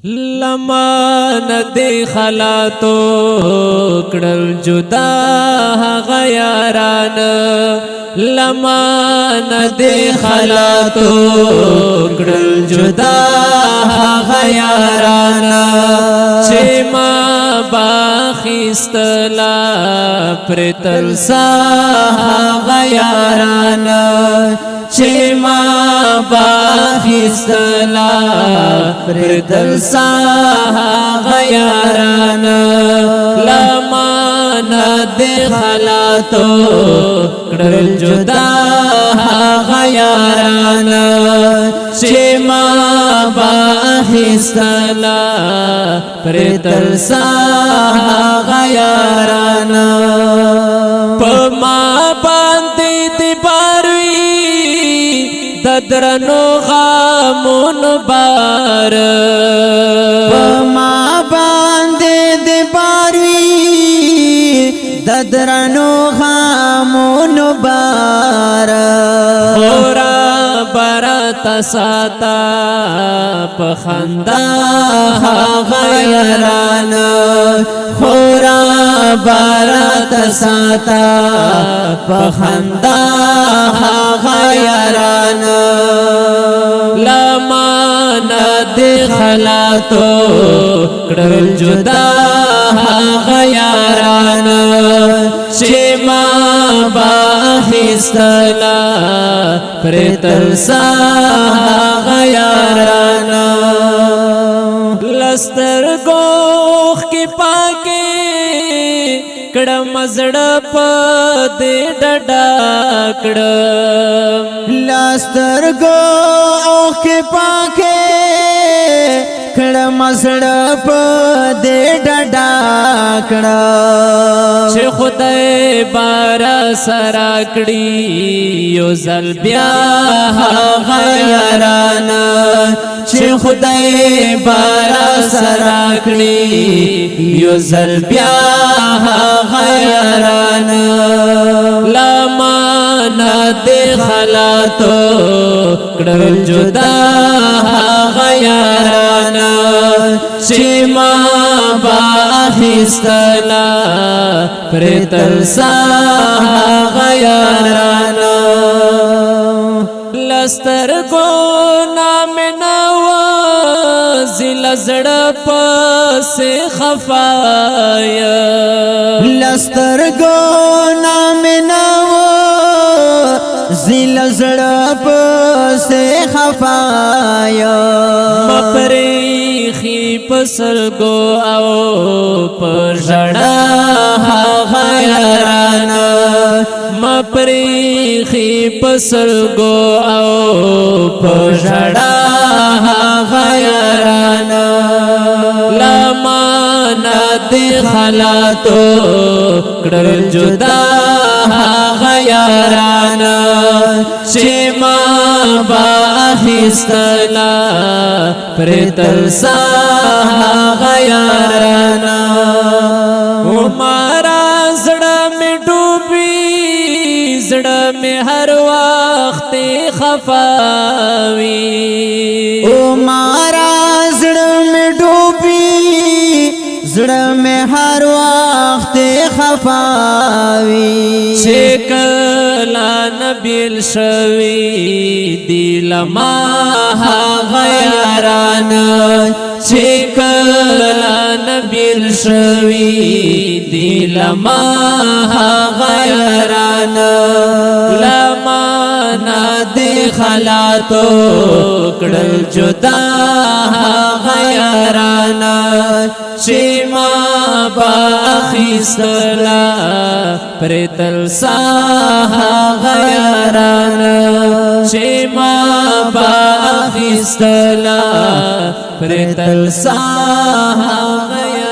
لمان دی خلاتو کڑل جدا غیاران لمان دی خلاتو کڑل جدا غیاران چه ما باخیستلا پرتل سا غیاران چه ما باخیستلا پرتل سا غیاران لمانا دی خلاتو کڑل جدا غیاران چه ما باخیستلا پرتل سا غیاران پما باندی دی باروی ددرنو غامون بار پما باندې د باروي ددرنو غامون بار خورا برات ساتا پخندا غیران خورا برات ساتا پخندا غیران لمانا دی خلاتو کڑل جدا غیاران چه ما باخیستلا پرتل سا غیاران لستر گوخ کی پاکی کڑم زڑپ دی ڈڈا کڑم لسترگو اوخ پاکے کڑم زڑپ دی ڈڈا کڑم چه خدای بارا سراکڑی یو زل بیا غیران چه خدای بارا سراکڑی یو زل بیا غیران لمانا دی خلاتو کڑل جدا غیاران چه ما باخیستلا پرتل سا غیاران لسترگو نام نوازی لزڑپ سے خفایا لسترگو نام نو زل زڑپ سے خفایا مپریخی پسرگو او پرژڑا غیران مپریخی پسرگو او پرژڑا غیران لمانا دی خلاتو کڑل جدا غیاران چه ما باخیستلا پرتل سا غیاران مارا زڑا میں ڈوبی زڑا میں ہر وقت خفاوی او مارا زڑ میں ڈوبی زڑ میں ہر وقت خفاوی شکلا نبیل شوی دیل ما غیران شکلا نبیل شوی دیل ما غیران لمانا دی خلاتو کڑل جدا غیران چه ما باخیستلا پرتل سا غیاران چه ما باخیستلا پرتل سا غیاران